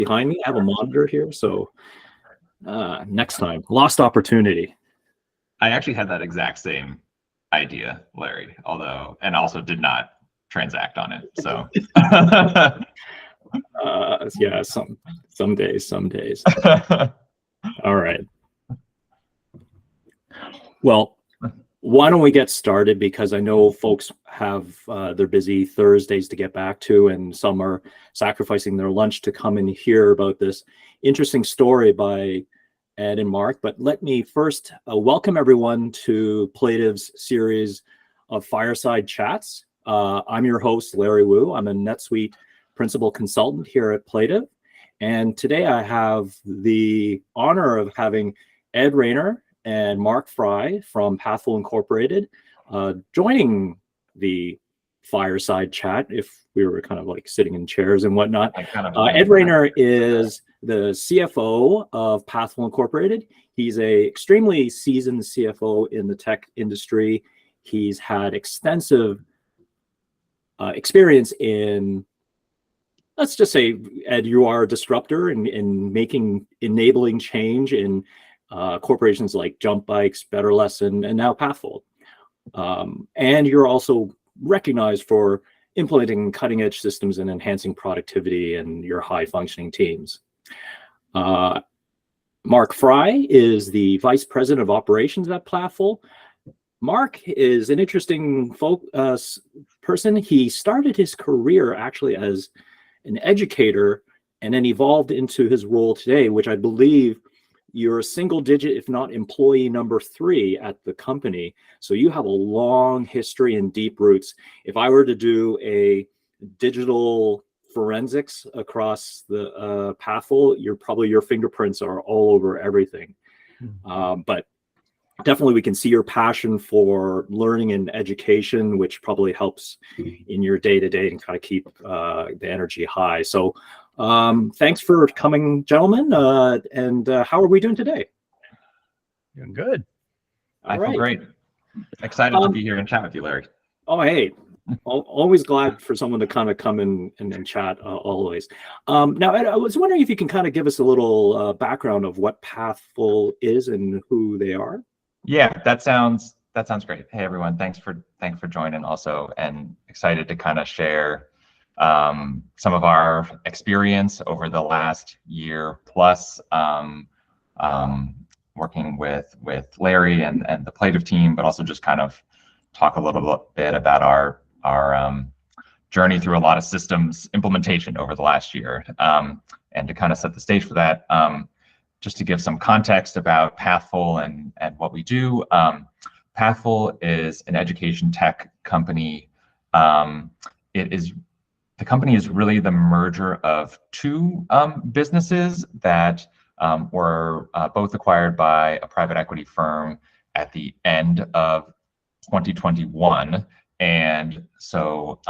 behind me. I have a monitor here, so next time, lost opportunity. I actually had that exact same idea, Larry, and also did not transact on it. So yeah, some days. All right. Well, why don't we get started, because I know folks have their busy Thursdays to get back to, and some are sacrificing their lunch to come and hear about this interesting story by Ed and Mark. But let me first welcome everyone to Plative's series of Fireside Chats. I'm your host, Larry Wu. I'm a NetSuite principal consultant here at Plative. And today I have the honor of having Ed Rayner and Mark Fry from Pathful Incorporated joining the Fireside Chat, if we were kind of like sitting in chairs and whatnot. Ed Rayner is the CFO of Pathful Incorporated. He's a extremely seasoned CFO in the tech industry. He's had extensive experience in, let's just say, Ed, you are a disruptor in enabling change in corporations like Jump Bikes, Better Lesson, and now Pathful. And you're also recognized for implementing cutting-edge systems and enhancing productivity in your high-functioning teams. Mark Fry is the Vice President of Operations at Pathful. Mark is an interesting person. He started his career actually as an educator and then evolved into his role today, which I believe you're a single digit, if not employee number 3 at the company. So you have a long history and deep roots. If I were to do a digital forensics across the Pathful, your fingerprints are all over everything. But definitely we can see your passion for learning and education, which probably helps in your day-to-day and kind of keep the energy high. So thanks for coming, gentlemen. And how are we doing today? Doing good. I feel great. Excited to be here and chat with you, Larry. Oh, hey. Always glad for someone to kind of come in and chat, always. Now, Ed, I was wondering if you can kind of give us a little background of what Pathful is and who they are. Yeah, that sounds great. Hey, everyone, thanks for joining also, and excited to kind of share some of our experience over the last year plus working with Larry and the Plative team, but also just kind of talk a little bit about our journey through a lot of systems implementation over the last year, and to kind of set the stage for that. Just to give some context about Pathful and what we do. Pathful is an education tech company. The company is really the merger of 2 businesses that were both acquired by a private equity firm at the end of 2021. And so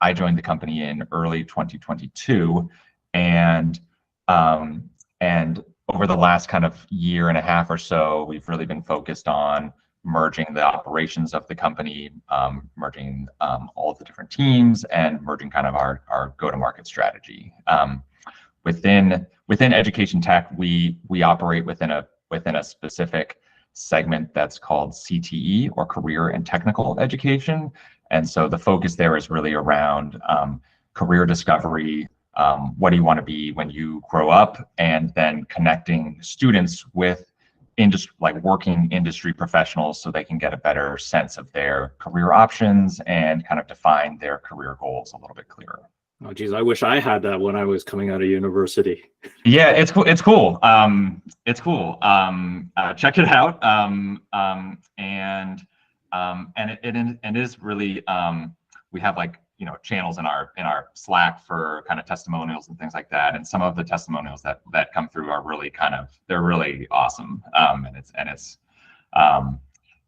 I joined the company in early 2022, and over the last kind of year and a half or so, we've really been focused on merging the operations of the company, merging all of the different teams, and merging kind of our go-to-market strategy. Within education tech, we operate within a specific segment that's called CTE, or career and technical education. And so the focus there is really around career discovery. What do you want to be when you grow up, and then connecting students with working industry professionals so they can get a better sense of their career options and kind of define their career goals a little bit clearer. Oh, geez, I wish I had that when I was coming out of university. Yeah, it's cool. It's cool. Check it out. It is really, we have channels in our Slack for kind of testimonials and things like that. And some of the testimonials that come through are really they're really awesome. And it's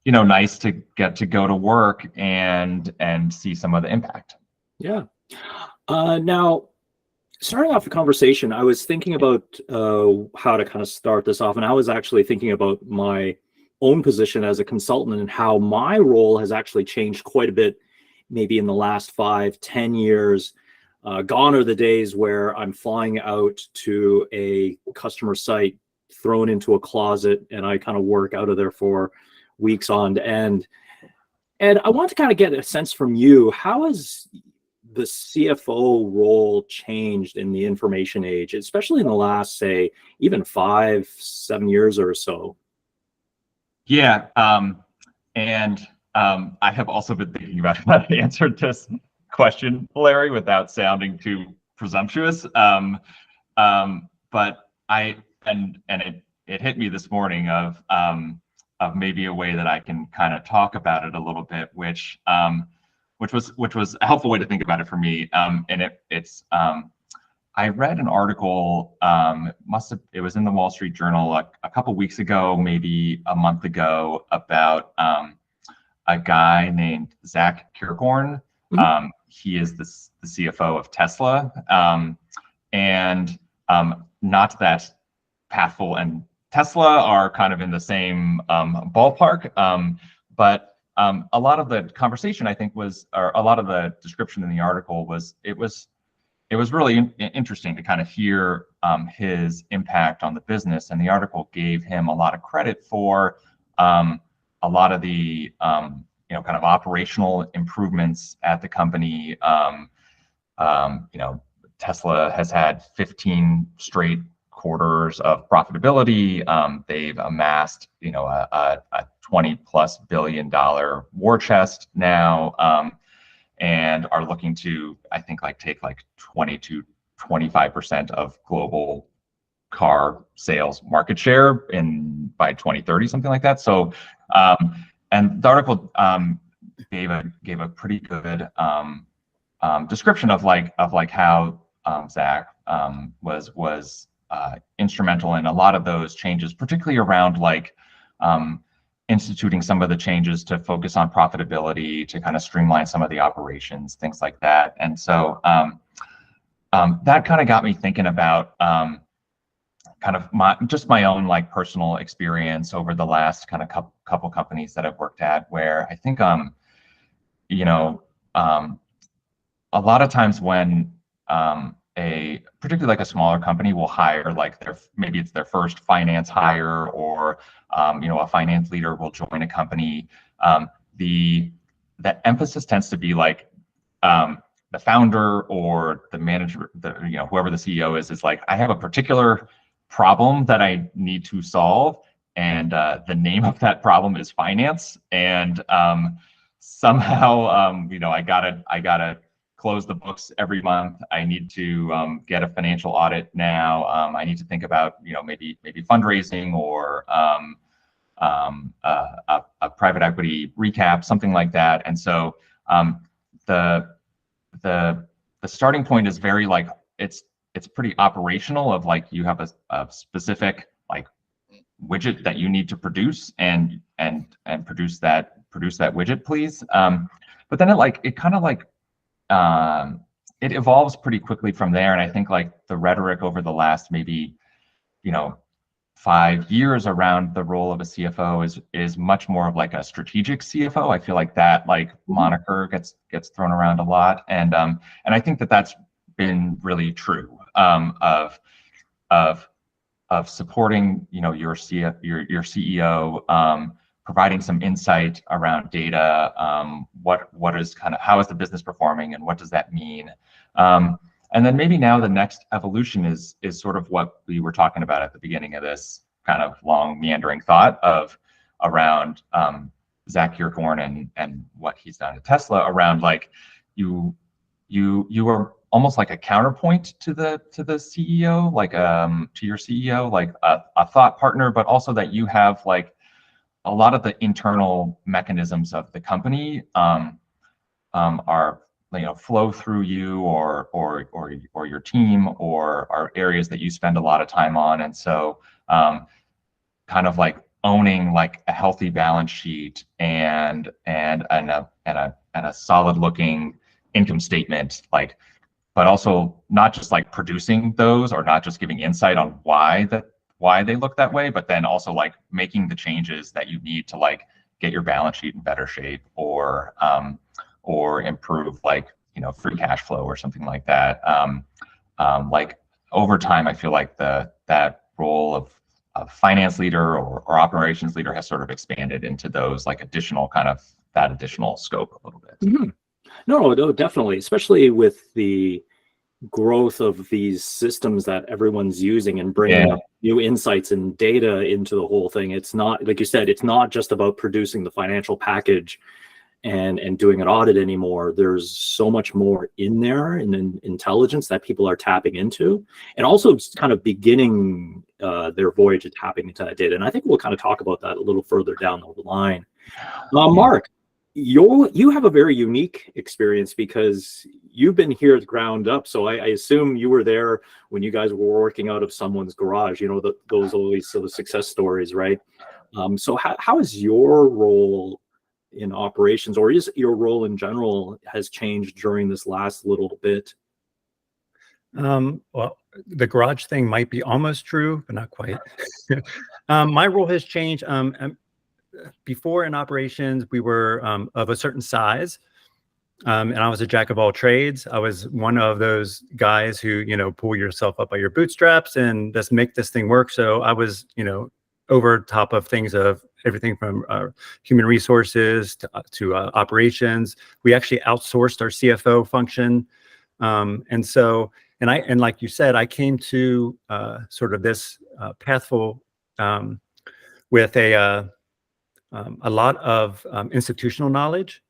nice to get to go to work and see some of the impact. Yeah. Now, starting off the conversation, I was thinking about how to kind of start this off. And I was actually thinking about my own position as a consultant and how my role has actually changed quite a bit, maybe in the last 5-10 years. Gone are the days where I'm flying out to a customer site, thrown into a closet, and I kind of work out of there for weeks on end. And I want to kind of get a sense from you, how has the CFO role changed in the information age, especially in the last, say, even 5-7 years or so? Yeah, I have also been thinking about how to answer this question, Larry, without sounding too presumptuous. But it hit me this morning of maybe a way that I can kind of talk about it a little bit, which was a helpful way to think about it for me. I read an article, it was in the Wall Street Journal a couple weeks ago, maybe a month ago, about a guy named Zach Kirkhorn. He is the CFO of Tesla. Not that Pathful and Tesla are kind of in the same ballpark, but a lot of the conversation, I think, or a lot of the description in the article it was really interesting to kind of hear his impact on the business. And the article gave him a lot of credit for a lot of the kind of operational improvements at the company. Tesla has had 15 straight quarters of profitability. They've amassed a $20+ billion war chest now. And are looking to, I think, take 20 to 25% of global car sales market share by 2030, something like that. So, and the article gave a pretty good description of how Zach was instrumental in a lot of those changes, particularly around instituting some of the changes to focus on profitability, to kind of streamline some of the operations, things like that. And so that kind of got me thinking about kind of my own personal experience over the last kind of couple companies that I've worked at, where I think a lot of times when particularly a smaller company will hire maybe it's their first finance hire, or a finance leader will join a company. The emphasis tends to be the founder or the manager, whoever the CEO is I have a particular problem that I need to solve, and the name of that problem is finance. And somehow I gotta close the books every month. I need to get a financial audit now. I need to think about maybe fundraising, or a private equity recap, something like that. And so the starting point is very it's pretty operational, of you have a specific widget that you need to produce, and produce that widget, please. But then it kind of it evolves pretty quickly from there. And I think the rhetoric over the last maybe 5 years around the role of a CFO is much more of a strategic CFO. I feel like that moniker gets thrown around a lot, and I think that that's been really true of supporting your CEO, providing some insight around data, what is how is the business performing, and what does that mean? And then maybe now the next evolution is sort of what we were talking about at the beginning of this kind of long meandering thought around Zach Kirkhorn and what he's done at Tesla, around you are almost like a counterpoint to the CEO, to your CEO, a thought partner, but also that you have a lot of the internal mechanisms of the company are flow through you, or your team, or are areas that you spend a lot of time on. And so kind of owning a healthy balance sheet and a solid looking income statement, but also not just producing those, or not just giving insight on why they look that way, but then also making the changes that you need to get your balance sheet in better shape, or improve free cash flow or something like that. Like over time, I feel like that role of finance leader or operations leader has sort of expanded into those like additional scope a little bit. Mhm. No, definitely, especially with the growth of these systems that everyone's using and bringing up new insights and data into the whole thing. It's not, like you said, it's not just about producing the financial package and doing an audit anymore. There's so much more in there and intelligence that people are tapping into, and also kind of beginning their voyage of tapping into that data. And I think we'll kind of talk about that a little further down the line. Mark, you have a very unique experience because you've been here at the ground up. So I assume you were there when you guys were working out of someone's garage. Those always sort of success stories, right? So how is your role in operations, or is your role in general, has changed during this last little bit? Well, the garage thing might be almost true, but not quite. My role has changed. Before in operations, we were of a certain size, and I was a jack of all trades. I was one of those guys who, pull yourself up by your bootstraps and just make this thing work. So I was, over top of things of everything from human resources to operations. We actually outsourced our CFO function. And like you said, I came to sort of this Pathful with a lot of institutional knowledge.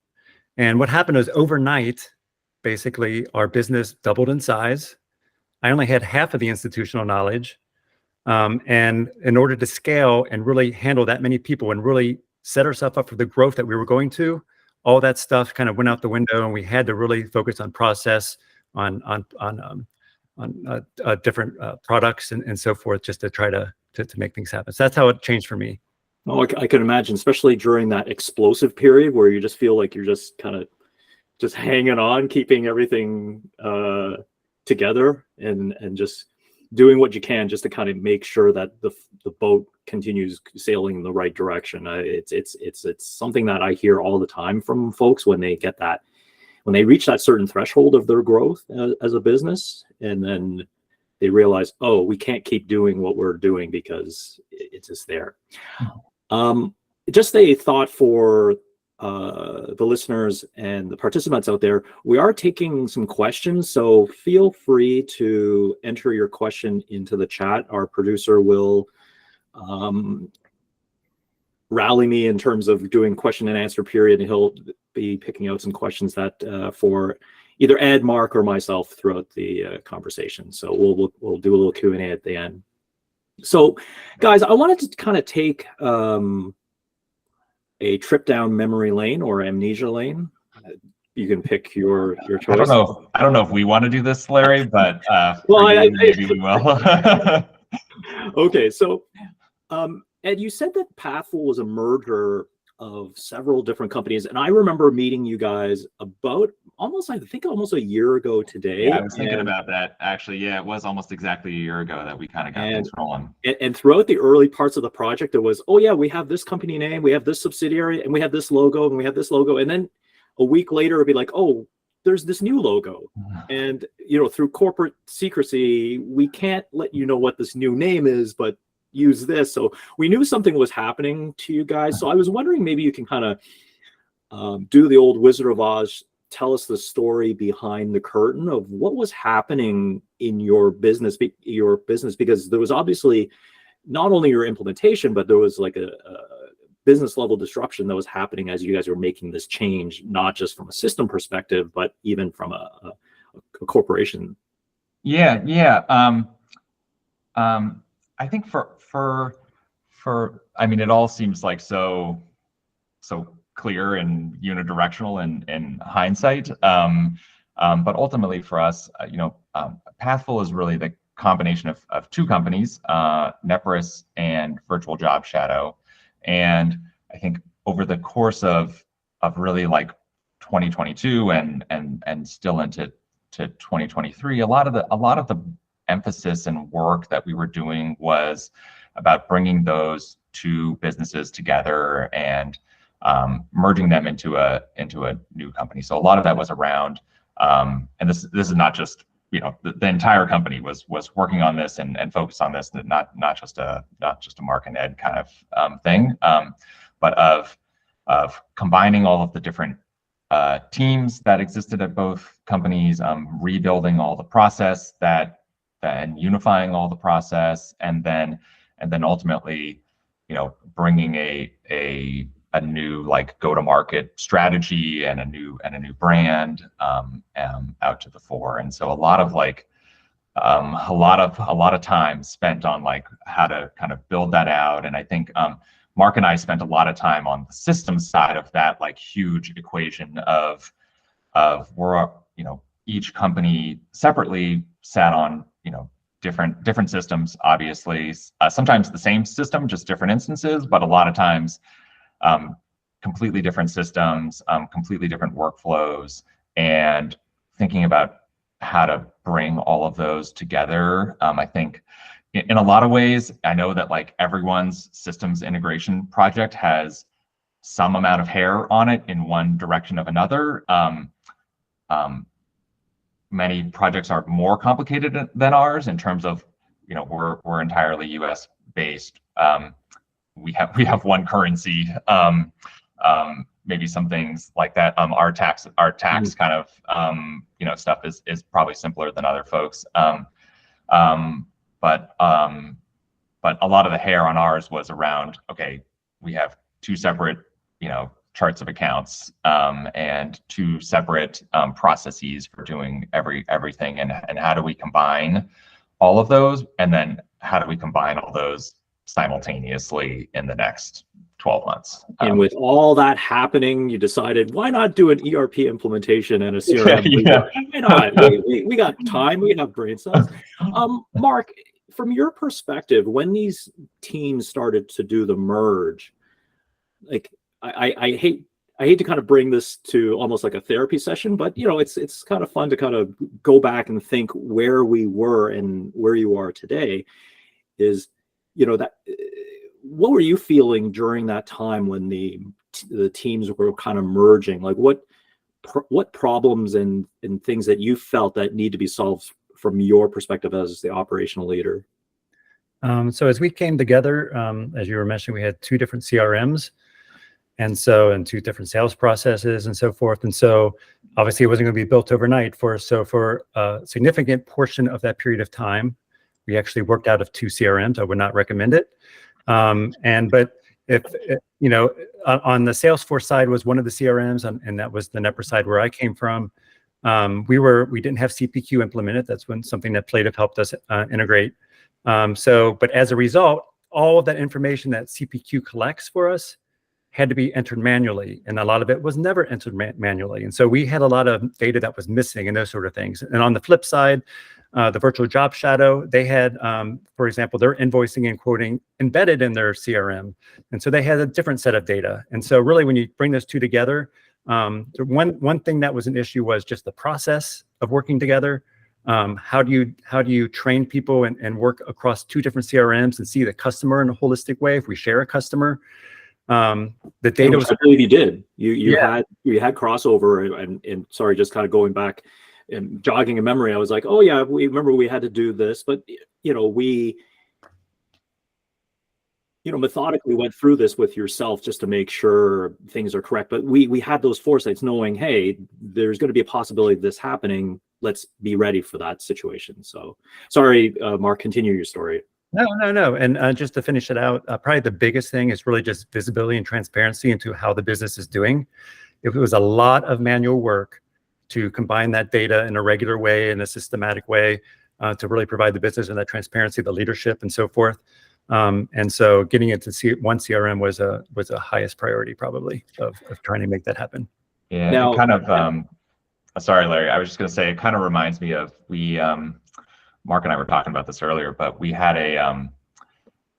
And what happened was overnight, basically, our business doubled in size. I only had half of the institutional knowledge. And in order to scale and really handle that many people and really set ourselves up for the growth that we were going to, all that stuff kind of went out the window, and we had to really focus on process, on different products and so forth, just to try to make things happen. So that's how it changed for me. Oh, I can imagine, especially during that explosive period where you just feel like you're just kind of just hanging on, keeping everything together, and just doing what you can just to kind of make sure that the boat continues sailing in the right direction. It's something that I hear all the time from folks when they reach that certain threshold of their growth as a business, and then they realize, oh, we can't keep doing what we're doing because it's just there. Just a thought for the listeners and the participants out there. We are taking some questions, so feel free to enter your question into the chat. Our producer will rally me in terms of doing question and answer period, and he'll be picking out some questions that for either Ed, Mark, or myself throughout the conversation. So we'll do a little Q&A at the end. So, guys, I wanted to kind of take a trip down memory lane or amnesia lane. You can pick your choice. I don't know if we want to do this, Larry, but well, maybe we will. Okay, so Ed, you said that Pathful was a merger of several different companies, and I remember meeting you guys about almost a year ago today. Yeah, I was thinking about that actually. Yeah, it was almost exactly a year ago that we kind of got things rolling. And throughout the early parts of the project, it was, oh yeah, we have this company name, we have this subsidiary, and we have this logo, and we have this logo, and then a week later it'd be like, oh, there's this new logo. And through corporate secrecy, we can't let you know what this new name is, but use this. So we knew something was happening to you guys. So I was wondering, maybe you can kind of do the old Wizard of Oz, tell us the story behind the curtain of what was happening in your business, because there was obviously not only your implementation, but there was like a business level disruption that was happening as you guys were making this change, not just from a system perspective, but even from a corporation. Yeah. I think I mean, it all seems like so clear and unidirectional in hindsight. But ultimately for us, Pathful is really the combination of two companies, Nepris and Virtual Job Shadow. And I think over the course of really like 2022 and still into 2023, a lot of the emphasis and work that we were doing was about bringing those two businesses together and merging them into a new company. So a lot of that was around And this is not just, the entire company was working on this and focused on this, not just a Mark and Ed kind of thing, but of combining all of the different teams that existed at both companies, rebuilding all the process and unifying all the process, and then ultimately, bringing a new like go-to-market strategy and a new brand out to the fore. And so a lot of time spent on like how to kind of build that out. And I think Mark and I spent a lot of time on the systems side of that like huge equation of we're, each company separately sat on, different systems, obviously, sometimes the same system, just different instances, but a lot of times completely different systems, completely different workflows, and thinking about how to bring all of those together. I think in a lot of ways, I know that like everyone's systems integration project has some amount of hair on it in one direction of another. Many projects are more complicated than ours in terms of, we're entirely US based. We have one currency, maybe some things like that. Our tax kind of, stuff is probably simpler than other folks. But a lot of the hair on ours was around, okay, we have two separate, charts of accounts, and two separate processes for doing everything, and how do we combine all of those, and then how do we combine all those simultaneously in the next 12 months. And with all that happening, you decided, why not do an ERP implementation and a CRM? Yeah. Why not? We got time, we have brain cells. Mark, from your perspective, when these teams started to do the merge, like I hate to kind of bring this to almost like a therapy session, but it's kind of fun to kind of go back and think where we were and where you are today. Is that what were you feeling during that time when the teams were kind of merging? Like what problems and things that you felt that need to be solved from your perspective as the operational leader? So as we came together, as you were mentioning, we had two different CRMs, and two different sales processes and so forth. And so obviously it wasn't going to be built overnight. For a significant portion of that period of time, we actually worked out of two CRMs. I would not recommend it. But if on the Salesforce side was one of the CRMs, and that was the Nepper side where I came from. We didn't have CPQ implemented. That's something that Plative helped us integrate. But as a result, all of that information that CPQ collects for us had to be entered manually, and a lot of it was never entered manually. And so we had a lot of data that was missing and those sort of things. And on the flip side, the virtual job shadow, they had, for example, their invoicing and quoting embedded in their CRM. And so they had a different set of data. And so really, when you bring those two together, one thing that was an issue was just the process of working together. How do you train people and work across two different CRMs and see the customer in a holistic way if we share a customer? The data was, I believe you did. You had crossover, and sorry, just kind of going back and jogging a memory. I was like, oh yeah, we remember we had to do this, but we methodically went through this with yourself just to make sure things are correct. But we had those foresights, knowing, hey, there's going to be a possibility of this happening. Let's be ready for that situation. So sorry, Mark, continue your story. No. And just to finish it out, probably the biggest thing is really just visibility and transparency into how the business is doing. It was a lot of manual work to combine that data in a regular way, in a systematic way, to really provide the business and that transparency, the leadership, and so forth. And so getting into one CRM was a highest priority, probably, of trying to make that happen. Yeah, now, it kind of, sorry, Larry, I was just going to say, it kind of reminds me of, Mark and I were talking about this earlier, but we had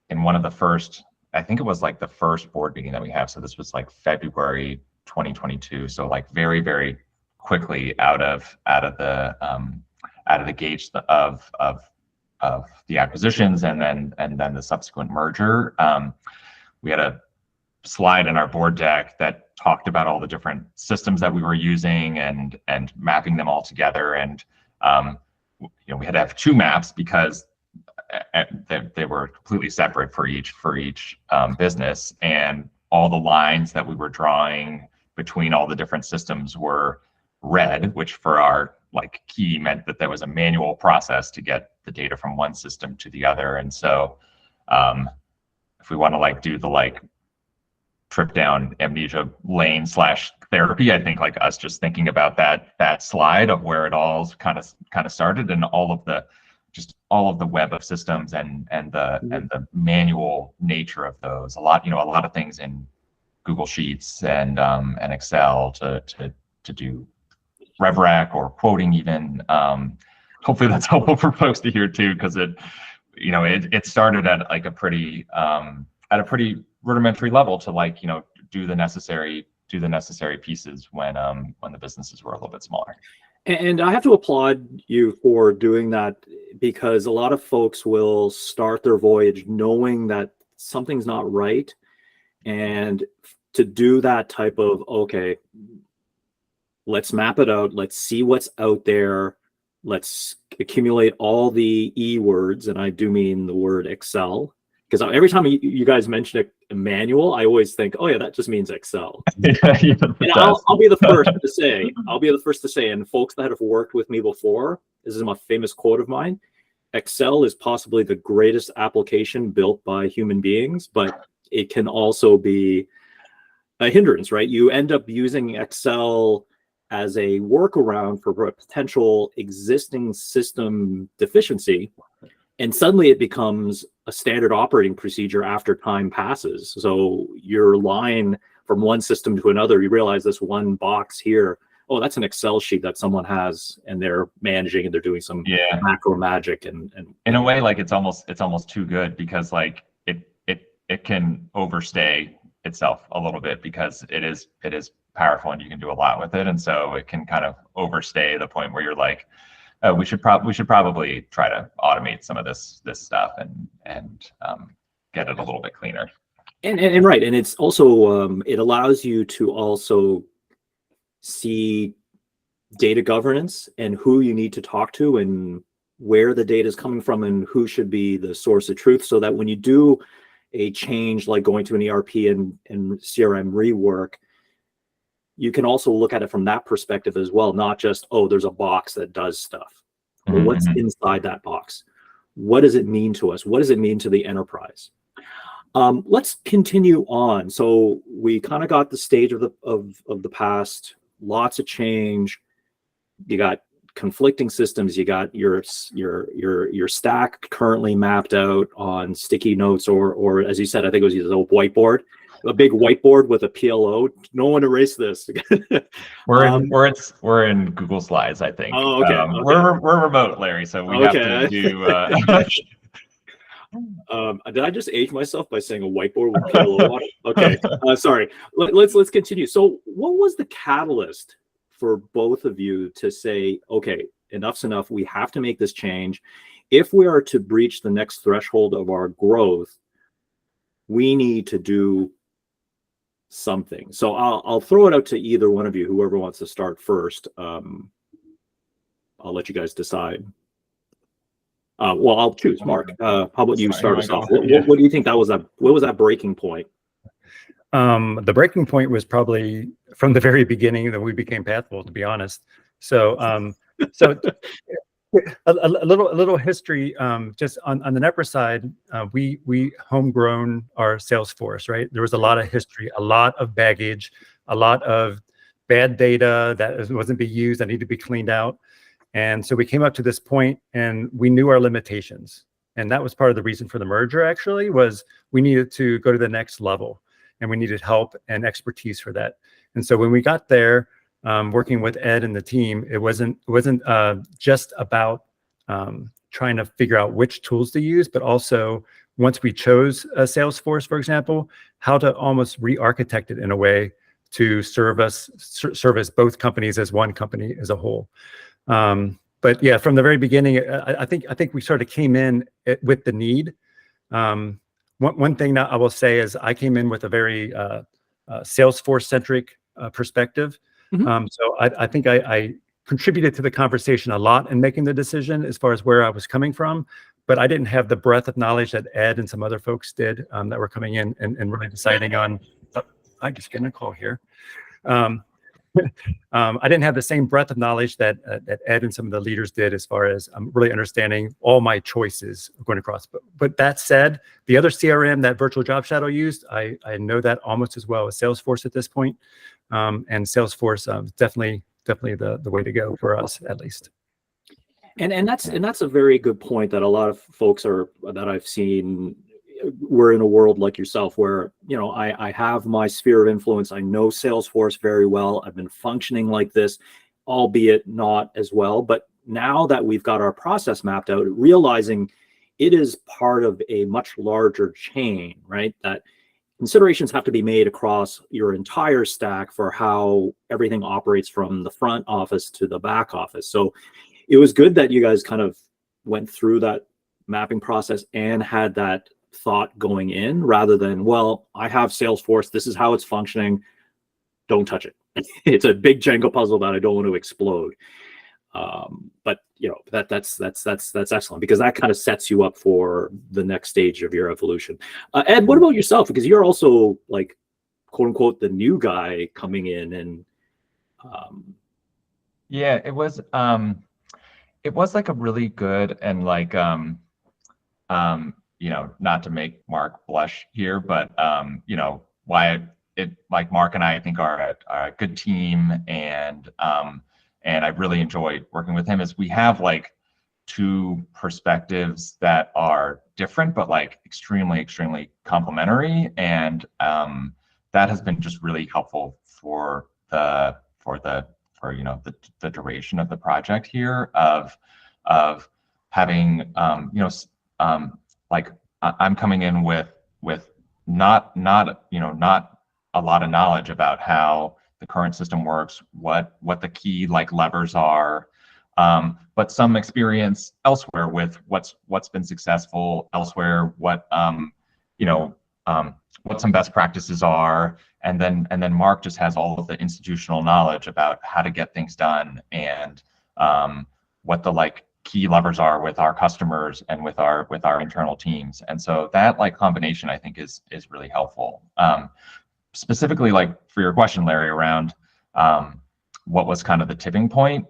in one of the first, I think it was like the first board meeting that we have. So this was like February 2022. So like very, very quickly out of the gates of the acquisitions and then the subsequent merger. We had a slide in our board deck that talked about all the different systems that we were using and mapping them all together. And we had to have two maps because they were completely separate for each business, and all the lines that we were drawing between all the different systems were red, which for our key meant that there was a manual process to get the data from one system to the other. And so if we want to do the trip down amnesia lane / therapy, I think us just thinking about that slide of where it all kind of started, and all of the web of systems and the manual nature of those. A lot of things in Google Sheets and Excel to do RevRec or quoting even. Hopefully that's helpful for folks to hear too, because it started at a pretty rudimentary level to do the necessary pieces when the businesses were a little bit smaller. And I have to applaud you for doing that, because a lot of folks will start their voyage knowing that something's not right, and to do that type of, okay, let's map it out, let's see what's out there, let's accumulate all the E words, and I do mean the word Excel, because every time you guys mention a manual, I always think, oh yeah, that just means Excel. And I'll be the first to say, and folks that have worked with me before, this is a famous quote of mine, Excel is possibly the greatest application built by human beings, but it can also be a hindrance, right? You end up using Excel as a workaround for a potential existing system deficiency, and suddenly it becomes a standard operating procedure after time passes. So your line from one system to another, you realize this one box here, oh, that's an Excel sheet that someone has and they're managing and they're doing some macro magic. And in a way, it's almost too good, because it can overstay itself a little bit, because it is powerful and you can do a lot with it. And so it can kind of overstay the point where you're like, oh, we should probably try to automate some of this stuff and get it a little bit cleaner. And right, and it's also it allows you to also see data governance and who you need to talk to and where the data is coming from and who should be the source of truth, so that when you do a change like going to an ERP and CRM rework, you can also look at it from that perspective as well, not just, oh, there's a box that does stuff. Well, what's inside that box? What does it mean to us? What does it mean to the enterprise? Let's continue on. So we kind of got the stage of the past, lots of change. You got conflicting systems. You got your stack currently mapped out on sticky notes, or as you said, I think it was a whiteboard. A big whiteboard with a PLO. No one erase this. We're in Google Slides, I think. Oh, okay. We're remote, Larry, so we have to do. Did I just age myself by saying a whiteboard with PLO on it? Okay, sorry. Let's continue. So, what was the catalyst for both of you to say, okay, enough's enough? We have to make this change. If we are to breach the next threshold of our growth, we need to do something. So I'll throw it out to either one of you, whoever wants to start first. I'll let you guys decide. Well, I'll choose Mark. How about you start us off? What do you think what was that breaking point? The breaking point was probably from the very beginning that we became Pathful, to be honest. So a little history, just on the Network side, we homegrown our Salesforce, right? There was a lot of history, a lot of baggage, a lot of bad data that wasn't being used, that needed to be cleaned out. And so we came up to this point and we knew our limitations. And that was part of the reason for the merger, actually, was we needed to go to the next level and we needed help and expertise for that. And so when we got there, working with Ed and the team, it wasn't just about trying to figure out which tools to use, but also once we chose Salesforce, for example, how to almost re-architect it in a way to service both companies as one company as a whole. But yeah, from the very beginning, I think we sort of came in with the need. one thing that I will say is I came in with a very Salesforce centric perspective. So I think I contributed to the conversation a lot in making the decision as far as where I was coming from, but I didn't have the breadth of knowledge that Ed and some other folks did that were coming in and really deciding on. I just getting a call here. I didn't have the same breadth of knowledge that Ed and some of the leaders did as far as really understanding all my choices going across. But that said, the other CRM that Virtual Job Shadow used, I know that almost as well as Salesforce at this point. And Salesforce definitely the way to go for us, at least. And that's a very good point that a lot of folks that I've seen. We're in a world like yourself where, I have my sphere of influence. I know Salesforce very well. I've been functioning like this, albeit not as well. But now that we've got our process mapped out, realizing it is part of a much larger chain, right? That considerations have to be made across your entire stack for how everything operates from the front office to the back office. So it was good that you guys kind of went through that mapping process and had that thought going in, rather than, well, I have Salesforce, this is how it's functioning, don't touch it. It's a big Jenga puzzle that I don't want to explode. But that's excellent, because that kind of sets you up for the next stage of your evolution. Ed, what about yourself? Because you're also, like, quote unquote, the new guy coming in, and yeah, it was like a really good and like not to make Mark blush here, but why it like Mark and I think are a good team, and I really enjoy working with him, is we have like two perspectives that are different but like extremely complementary, and that has been just really helpful for the duration of the project here, of having like I'm coming in with not a lot of knowledge about how the current system works, what the key like levers are, but some experience elsewhere with what's been successful elsewhere, what some best practices are, and then Mark just has all of the institutional knowledge about how to get things done, and what the like key levers are with our customers and with our internal teams. And so that like combination, I think, is really helpful. Specifically, like for your question, Larry, around what was kind of the tipping point.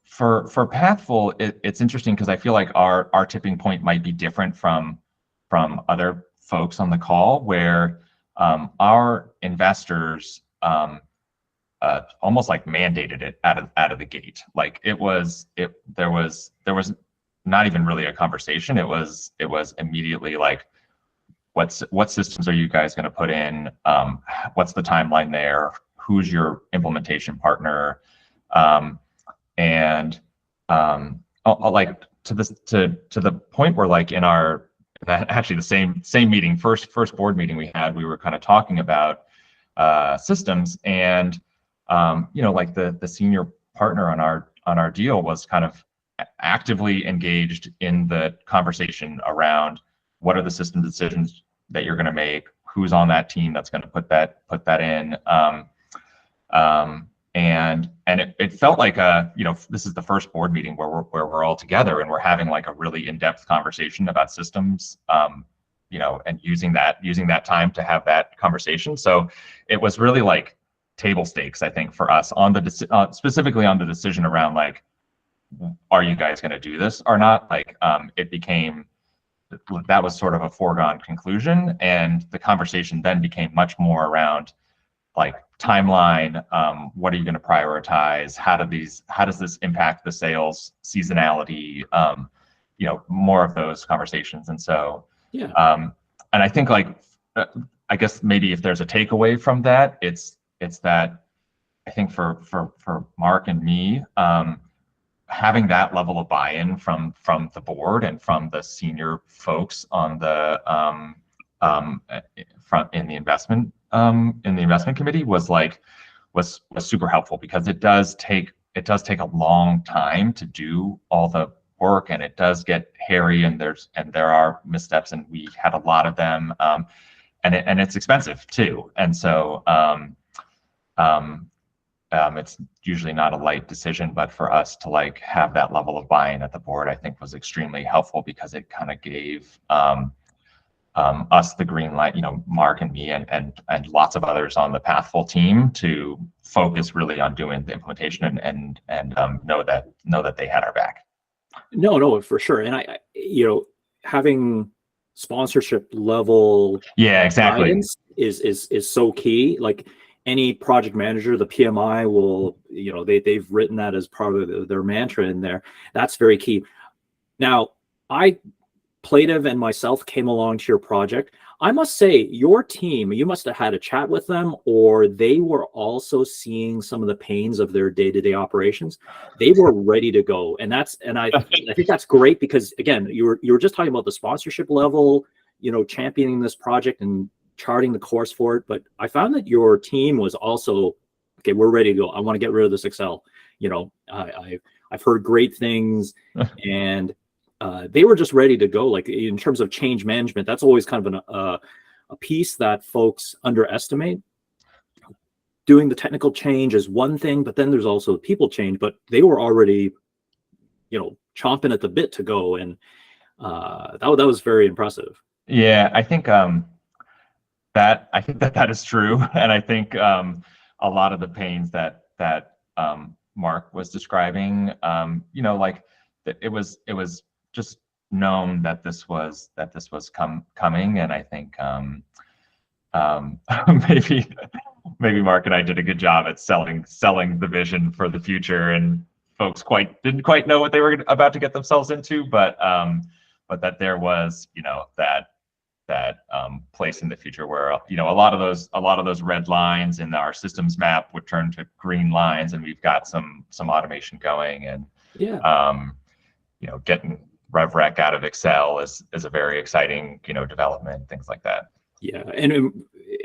For Pathful, it's interesting because I feel like our tipping point might be different from other folks on the call, where our investors almost like mandated it out of the gate. Like there was not even really a conversation. It was immediately like, what systems are you guys going to put in? What's the timeline there? Who's your implementation partner? And like to the point where, like, actually the same meeting, first board meeting we had, we were kind of talking about systems, and like the senior partner on our deal was kind of actively engaged in the conversation around what are the system decisions that you're going to make, who's on that team that's going to put that in, and it felt like this is the first board meeting where we're all together and we're having like a really in-depth conversation about systems, and using that time to have that conversation. So it was really like table stakes, I think, for us on the specifically on the decision around like, are you guys going to do this or not? Like, it became, that was sort of a foregone conclusion, and the conversation then became much more around like timeline. What are you going to prioritize? How does this impact the sales seasonality? More of those conversations. And so, yeah. And I think like, I guess maybe if there's a takeaway from that, it's that I think for Mark and me, having that level of buy-in from the board and from the senior folks on the front in the investment committee was super helpful, because it does take a long time to do all the work, and it does get hairy, and there are missteps, and we had a lot of them, and it's expensive too. And so it's usually not a light decision, but for us to like have that level of buy-in at the board, I think was extremely helpful, because it kind of gave us the green light, Mark and me and lots of others on the Pathful team, to focus really on doing the implementation and know that they had our back. No, for sure. And I having sponsorship level guidance is so key. Like any project manager, the PMI will, they've written that as part of their mantra in there. That's very key. Now, Plative and myself came along to your project. I must say, your team, you must have had a chat with them, or they were also seeing some of the pains of their day-to-day operations. They were ready to go, and I think that's great, because again, you were just talking about the sponsorship level, championing this project and charting the course for it. But I found that your team was also, okay, we're ready to go. I want to get rid of this Excel. I've heard great things, and they were just ready to go. Like in terms of change management, that's always kind of a piece that folks underestimate. Doing the technical change is one thing, but then there's also people change. But they were already, chomping at the bit to go, and that was very impressive. Yeah, I think that is true, and I think a lot of the pains that Mark was describing, like it was just known that this was coming, and I think maybe Mark and I did a good job at selling the vision for the future, and folks didn't quite know what they were about to get themselves into, but that there was that place in the future where a lot of those red lines in our systems map would turn to green lines, and we've got some automation going, and getting RevRec out of Excel is a very exciting development, things like that. Yeah, and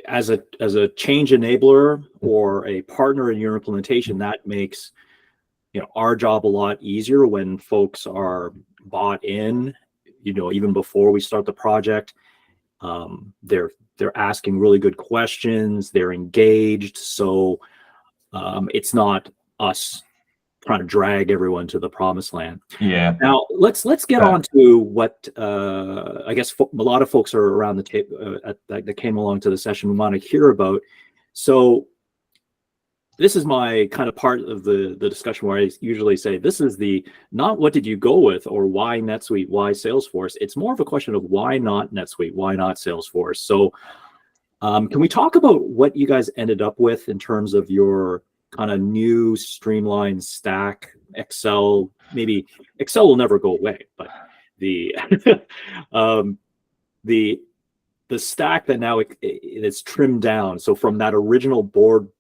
as a change enabler or a partner in your implementation, that makes our job a lot easier when folks are bought in. Even before we start the project, they're asking really good questions. They're engaged, so it's not us trying to drag everyone to the promised land. Yeah. Now let's get on to what I guess a lot of folks are around the table that came along to the session we want to hear about. So this is my kind of part of the discussion where I usually say, this is not what did you go with, or why NetSuite, why Salesforce. It's more of a question of why not NetSuite, why not Salesforce. So can we talk about what you guys ended up with in terms of your kind of new streamlined stack? Excel, maybe Excel will never go away, but the the stack that now it's trimmed down. So from that original boardroom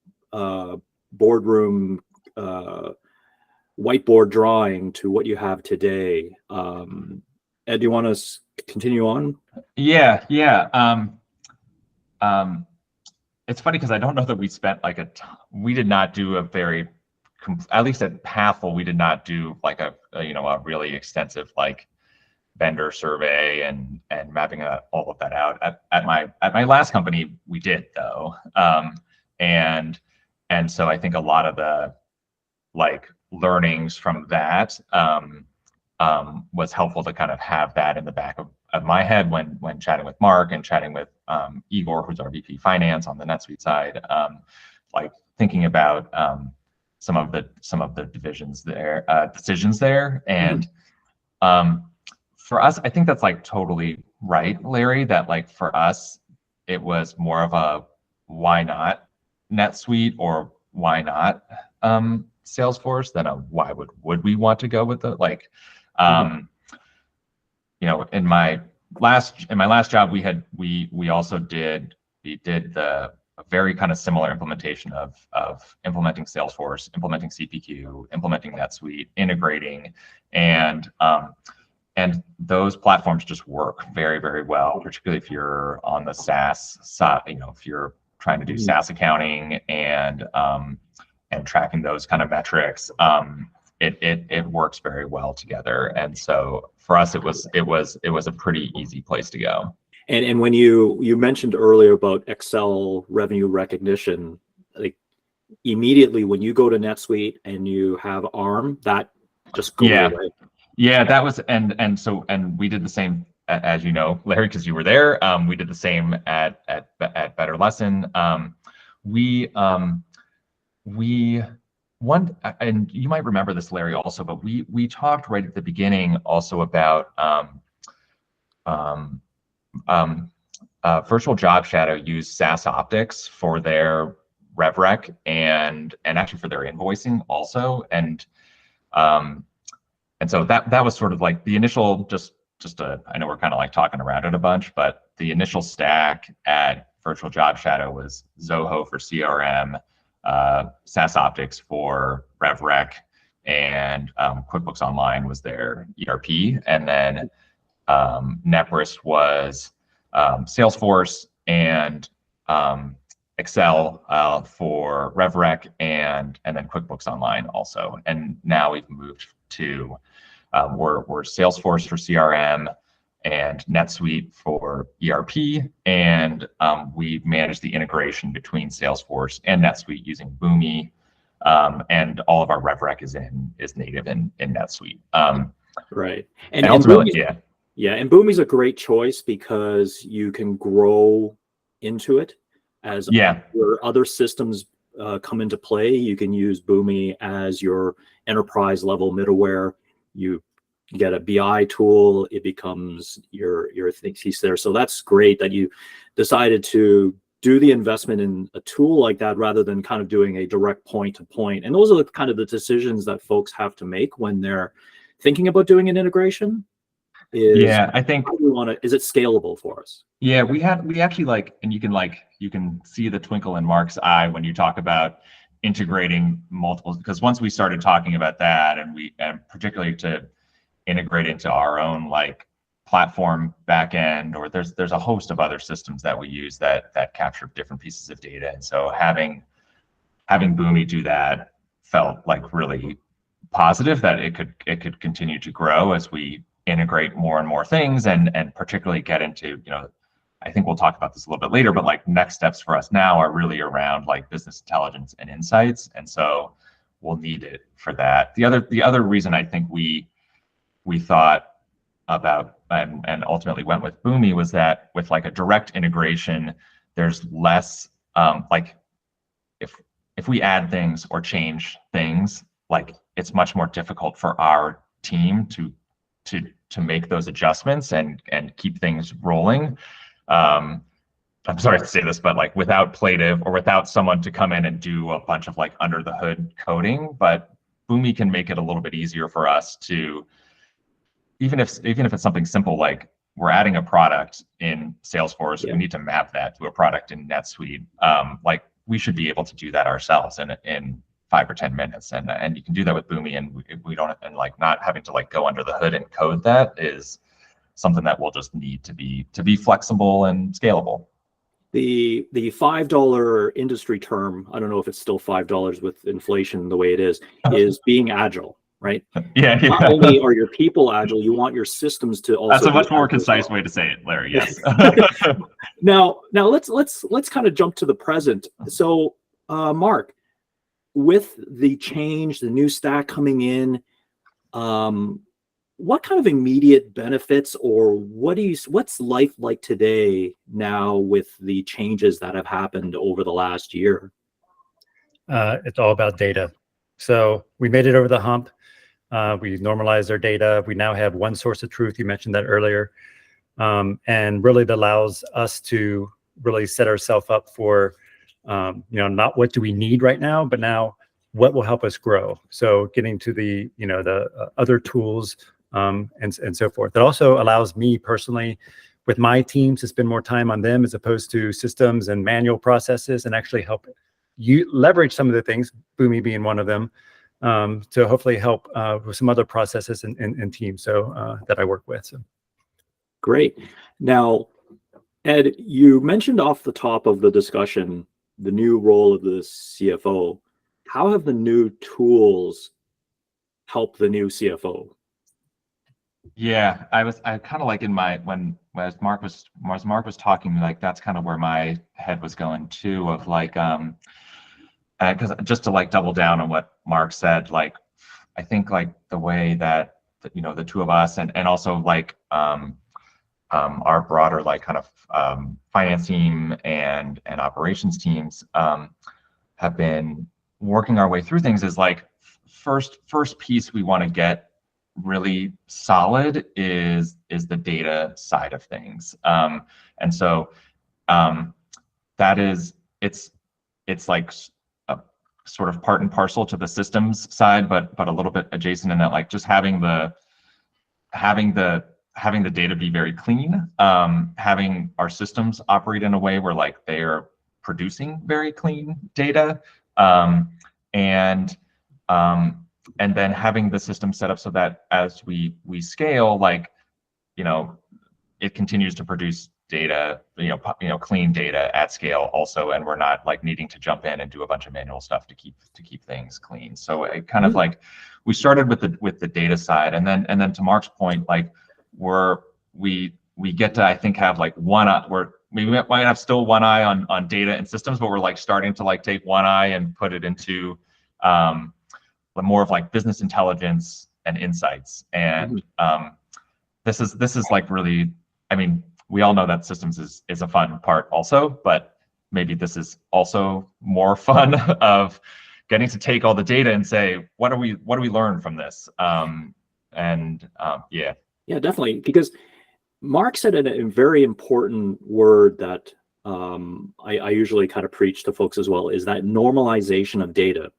whiteboard drawing to what you have today. Ed, do you want to continue on? Yeah. It's funny because I don't know that we spent we did not do a very, at least at Pathful, we did not do like a really extensive vendor survey and mapping all of that out. At my last company, we did though, and so I think a lot of the learnings from that was helpful to kind of have that in the back of my head when chatting with Mark and chatting with Igor, who's our VP Finance on the NetSuite side, thinking about some of the decisions there, and for us, I think that's totally right, Larry. That for us, it was more of a why not NetSuite or why not Salesforce than a why would we want to go with it. In my last job, we also did a very kind of similar implementation of implementing Salesforce, implementing CPQ, implementing NetSuite, integrating, and those platforms just work very, very well, particularly if you're on the SaaS side. If you're trying to do SaaS accounting and tracking those kind of metrics, it works very well together. And so for us, it was a pretty easy place to go. And when you mentioned earlier about Excel revenue recognition, like immediately when you go to NetSuite and you have ARM, that just goes away. Yeah, that was and we did the same, as you know, Larry, because you were there. We did the same at Better Lesson. And you might remember this, Larry, also, but we talked right at the beginning also about Virtual Job Shadow used SaaS Optics for their RevRec and actually for their invoicing also, and so that was sort of like the initial I know we're kind of like talking around it a bunch, but the initial stack at Virtual Job Shadow was Zoho for CRM, SaaS Optics for RevRec, and QuickBooks Online was their ERP, and then Nepris was Salesforce and Excel for RevRec, and then QuickBooks Online also. And now we've moved to we're Salesforce for CRM and NetSuite for ERP, and we manage the integration between Salesforce and NetSuite using Boomi, and all of our RevRec is native in NetSuite. Right, and ultimately, and Boomi's a great choice because you can grow into it as your other systems come into play. You can use Boomi as your enterprise level middleware. You get a BI tool, it becomes your piece there. So that's great that you decided to do the investment in a tool like that rather than kind of doing a direct point to point. And those are kind of the decisions that folks have to make when they're thinking about doing an integration. I think is it scalable for us? Yeah, we actually like, and you can see the twinkle in Mark's eye when you talk about integrating multiple, because once we started talking about that, and particularly to integrate into our own like platform backend, or there's a host of other systems that we use that capture different pieces of data, and so having Boomi do that felt like really positive, that it could continue to grow as we integrate more and more things, and particularly get into, I think we'll talk about this a little bit later, but like next steps for us now are really around like business intelligence and insights, and so we'll need it for that. The other reason I think we thought about and ultimately went with Boomi was that with like a direct integration, there's less like if we add things or change things, like it's much more difficult for our team to make those adjustments and keep things rolling. I'm sorry to say this, but like without Plative or without someone to come in and do a bunch of like under the hood coding, but Boomi can make it a little bit easier for us to, even if it's something simple, like we're adding a product in Salesforce, we need to map that to a product in NetSuite. Like we should be able to do that ourselves in 5 or 10 minutes, and you can do that with Boomi, and we don't, and like not having to like go under the hood and code that is something that we'll just need to be flexible and scalable. The $5 industry term, I don't know if it's still $5 with inflation the way it is being agile, right? Yeah. Not only are your people agile, you want your systems to also. That's a much more concise way to say it, Larry. Yes. Now let's kind of jump to the present. So, Mark, with the change, the new stack coming in, what kind of immediate benefits, or what's life like today now with the changes that have happened over the last year? It's all about data. So we made it over the hump. We normalized our data. We now have one source of truth. You mentioned that earlier. And really that allows us to really set ourselves up for, not what do we need right now, but now what will help us grow. So getting to the other tools and so forth. That also allows me personally with my teams to spend more time on them as opposed to systems and manual processes, and actually help you leverage some of the things, Boomi being one of them, to hopefully help with some other processes and teams that I work with. So. Great. Now, Ed, you mentioned off the top of the discussion the new role of the CFO. How have the new tools help the new CFO? Yeah, I kind of like in my as Mark was talking, like that's kind of where my head was going too, of like because just to like double down on what Mark said, like I think like the way that the two of us and also like our broader like kind of finance team and operations teams have been working our way through things is like first piece we want to get really solid is the data side of things, and so that is it's like a sort of part and parcel to the systems side, but a little bit adjacent in that, like just having the data be very clean, having our systems operate in a way where like they are producing very clean data, and then having the system set up so that as we scale, like it continues to produce data, clean data at scale also, and we're not like needing to jump in and do a bunch of manual stuff to keep things clean. So it kind of like we started with the data side, and then to Mark's point, like we get to, I think, have like we might have still one eye on data and systems, but we're like starting to like take one eye and put it into more of like business intelligence and insights. And this is like really, I mean, we all know that systems is a fun part also, but maybe this is also more fun of getting to take all the data and say, what do we learn from this? Yeah, definitely, because Mark said a very important word that I usually kind of preach to folks as well, is that normalization of data.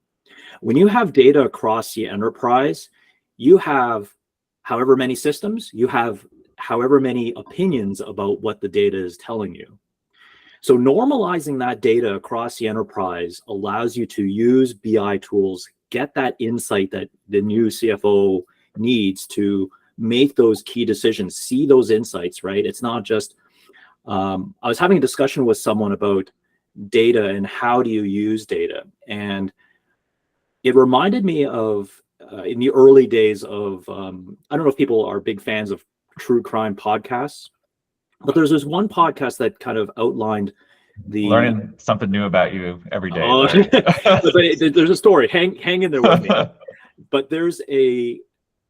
When you have data across the enterprise, you have however many systems, you have however many opinions about what the data is telling you. So normalizing that data across the enterprise allows you to use BI tools, get that insight that the new CFO needs to make those key decisions, see those insights, right? It's not just, I was having a discussion with someone about data and how do you use data. And it reminded me of in the early days of, I don't know if people are big fans of true crime podcasts, but there's this one podcast that kind of outlined the learning something new about you every day. Oh, there's a story. Hang in there with me. But there was a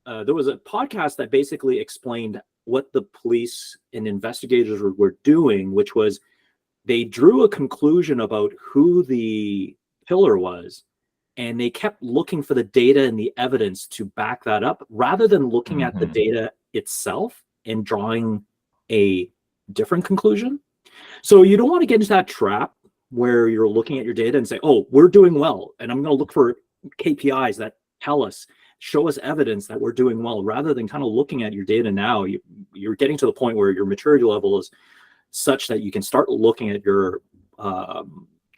podcast that basically explained what the police and investigators were doing, which was they drew a conclusion about who the killer was, and they kept looking for the data and the evidence to back that up, rather than looking at the data itself and drawing a different conclusion. So you don't want to get into that trap where you're looking at your data and say, oh, we're doing well, and I'm going to look for KPIs that show us evidence that we're doing well, rather than kind of looking at your data now. You're getting to the point where your maturity level is such that you can start looking at your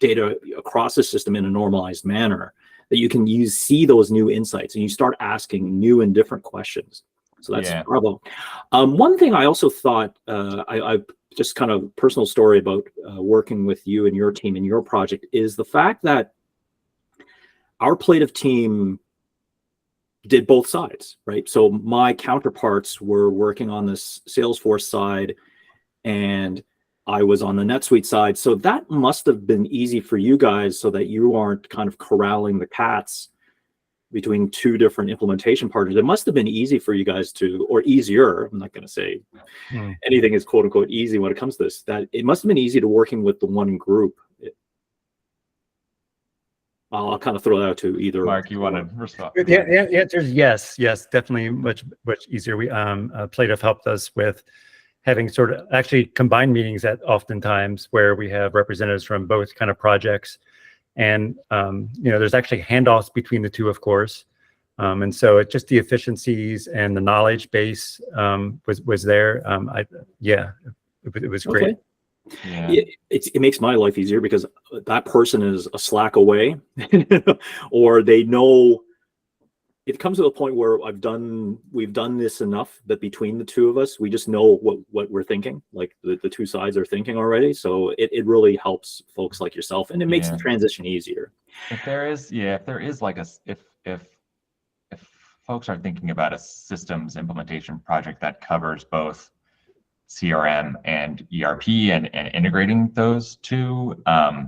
data across the system in a normalized manner, that you can see those new insights and you start asking new and different questions. So that's bravo. One thing I also thought, I just kind of personal story about working with you and your team and your project, is the fact that our Plative team did both sides, right? So my counterparts were working on this Salesforce side, and I was on the NetSuite side. So that must have been easy for you guys, so that you aren't kind of corralling the cats between two different implementation partners. It must have been easy for you guys to, or easier, I'm not going to say anything is quote unquote easy when it comes to this, that it must have been easy to working with the one group. I'll kind of throw that out to either. Mark, you want to respond? Yeah, the answer is yes, definitely much easier. We Plative helped us with having sort of actually combined meetings at oftentimes where we have representatives from both kind of projects, and there's actually handoffs between the two, of course, and so it just the efficiencies and the knowledge base was there. It was great. Okay. Yeah. It makes my life easier because that person is a Slack away, or they know. It comes to a point where we've done this enough that between the two of us, we just know what we're thinking, like the two sides are thinking already. So it really helps folks like yourself, and it makes the transition easier. If there is like if folks are thinking about a systems implementation project that covers both CRM and ERP and integrating those two, I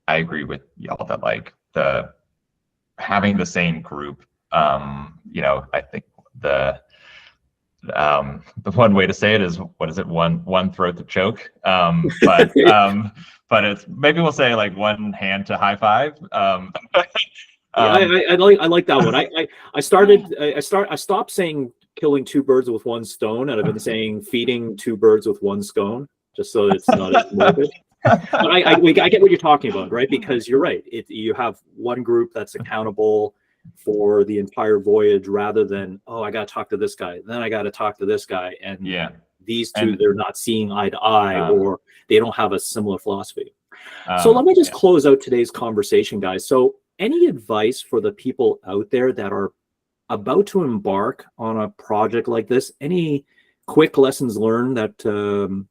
agree with y'all that like having the same group, I think the one way to say it is, what is it? One throat to choke. But it's, maybe we'll say like one hand to high five. I like that one. I stopped saying killing two birds with one stone, and I've been saying feeding two birds with one scone, just so it's not as morbid. But I get what you're talking about, right? Because you're right. You have one group that's accountable for the entire voyage, rather than, oh, I got to talk to this guy, then I got to talk to this guy, and these two, they're not seeing eye to eye, or they don't have a similar philosophy. So let me just close out today's conversation, guys. So any advice for the people out there that are about to embark on a project like this? Any quick lessons learned that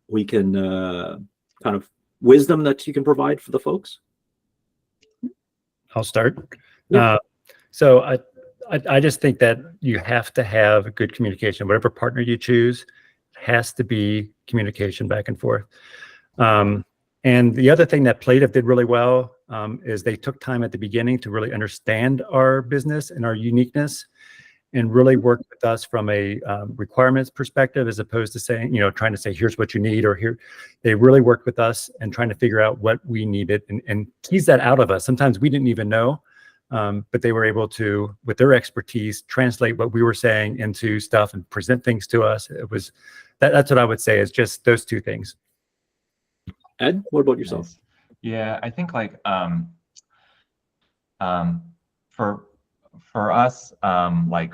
we can kind of wisdom that you can provide for the folks? I'll start. Yeah. So I just think that you have to have good communication. Whatever partner you choose, has to be communication back and forth. And the other thing that Plative did really well is they took time at the beginning to really understand our business and our uniqueness, and really work with us from a requirements perspective, as opposed to saying, trying to say, here's what you need, or here. They really worked with us and trying to figure out what we needed and tease that out of us. Sometimes we didn't even know, but they were able to, with their expertise, translate what we were saying into stuff and present things to us. It was that's what I would say, is just those two things. Ed, what about yourself? Nice. Yeah, I think like for us, like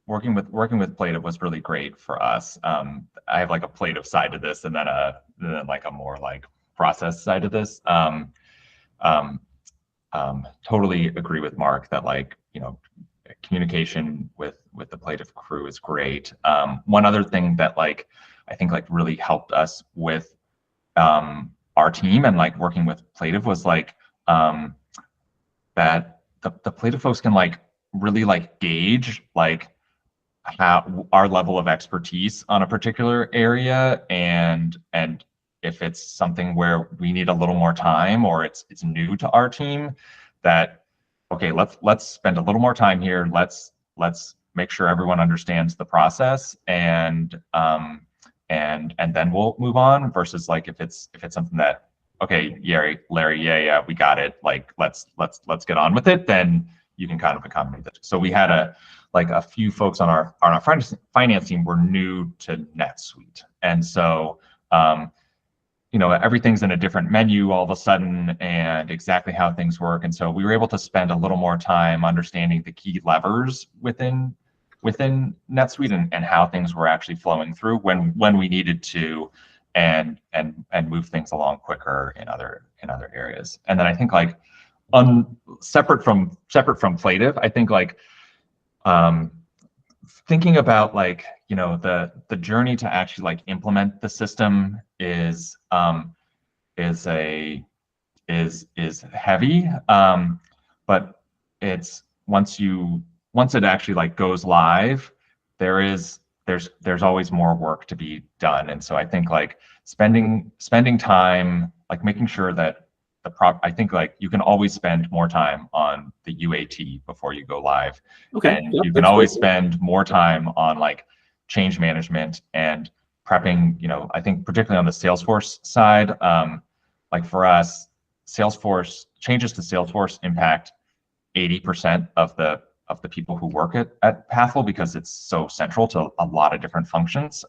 working with Plative was really great for us. I have like a Plative side to this, and then like a more like process side of this. Totally agree with Mark that like, communication with the Plative crew is great. One other thing that like I think like really helped us with our team and like working with Plative was like that the Plative folks can like really like gauge like how our level of expertise on a particular area, and if it's something where we need a little more time, or it's new to our team, that okay, let's spend a little more time here, let's make sure everyone understands the process, and then we'll move on, versus like if it's something that, okay, Larry, yeah, we got it, like let's get on with it, then you can kind of accommodate that. So we had a few folks on our finance team were new to NetSuite, and so everything's in a different menu all of a sudden, and exactly how things work, and so we were able to spend a little more time understanding the key levers within NetSuite and how things were actually flowing through when we needed to, and move things along quicker in other areas. And then I think like separate from Plative, I think like thinking about like the journey to actually like implement the system is heavy, but it's once it actually like goes live, there's always more work to be done. And so I think like spending time like making sure that I think like you can always spend more time on the UAT before you go live. Okay. And you can always spend more time on like change management and prepping, I think particularly on the Salesforce side, like for us, changes to Salesforce impact 80% of the people who work at Pathful, because it's so central to a lot of different functions.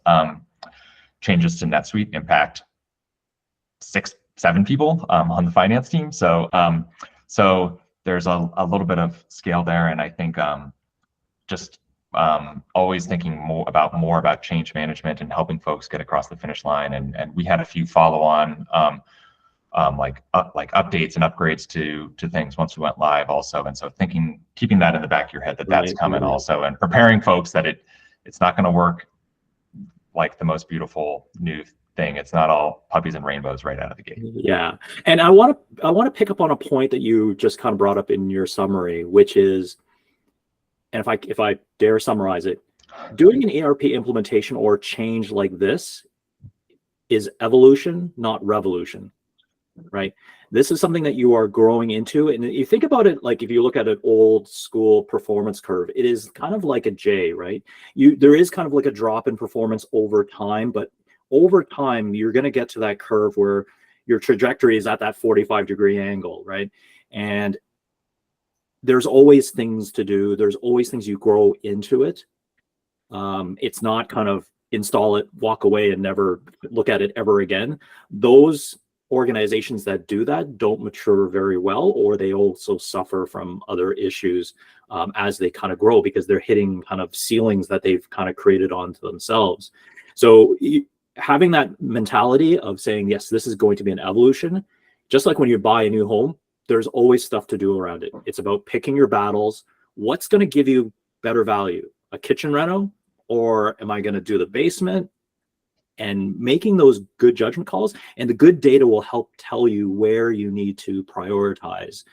Changes to NetSuite impact 6-7 people on the finance team. So there's a little bit of scale there, and I think just always thinking more about change management and helping folks get across the finish line. And we had a few follow-on like updates and upgrades to things once we went live also. And so keeping that in the back of your head that's coming also, and preparing folks that it's not going to work like the most beautiful new thing. It's not all puppies and rainbows right out of the gate. Yeah. And I want to pick up on a point that you just kind of brought up in your summary, which is and if I dare summarize it, doing an ERP implementation or change like this is evolution, not revolution, right? This is something that you are growing into. And you think about it, like if you look at an old school performance curve, it is kind of like a J, right? There is kind of like a drop in performance over time, but over time, you're going to get to that curve where your trajectory is at that 45-degree angle, right? And there's always things to do. There's always things you grow into it. It's not kind of install it, walk away, and never look at it ever again. Those organizations that do that don't mature very well, or they also suffer from other issues as they kind of grow, because they're hitting kind of ceilings that they've kind of created onto themselves. So having that mentality of saying, yes, this is going to be an evolution, just like when you buy a new home, there's always stuff to do around it. It's about picking your battles. What's going to give you better value? A kitchen reno, or am I going to do the basement? And making those good judgment calls, and the good data will help tell you where you need to prioritize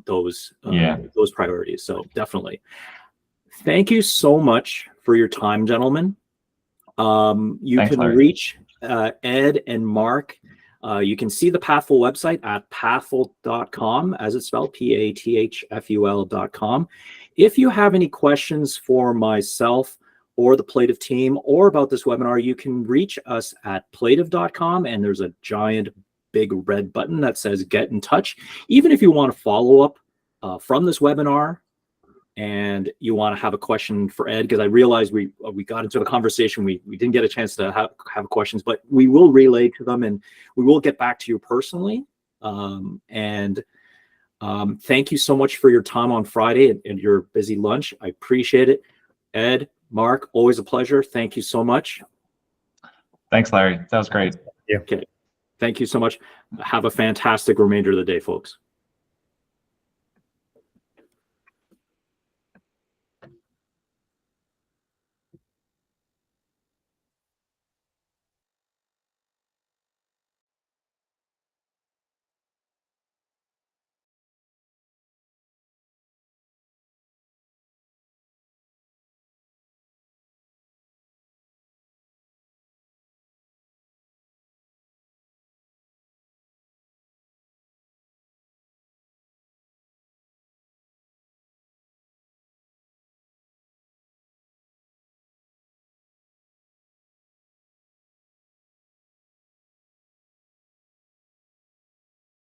those priorities. So definitely, thank you so much for your time, gentlemen. Thanks, can Larry. Reach Ed and Mark. You can see the Pathful website at pathful.com, as it's spelled, pathful.com. If you have any questions for myself or the Plative team, or about this webinar, you can reach us at plative.com, and there's a giant big red button that says get in touch. Even if you want to follow up from this webinar and you want to have a question for Ed, because I realized we got into a conversation, we didn't get a chance to have questions, but we will relay to them, and we will get back to you personally. Thank you so much for your time on Friday and your busy lunch. I appreciate it. Ed, Mark, always a pleasure. Thank you so much. Thanks, Larry. That was great. Yeah. Okay. Thank you so much. Have a fantastic remainder of the day, folks.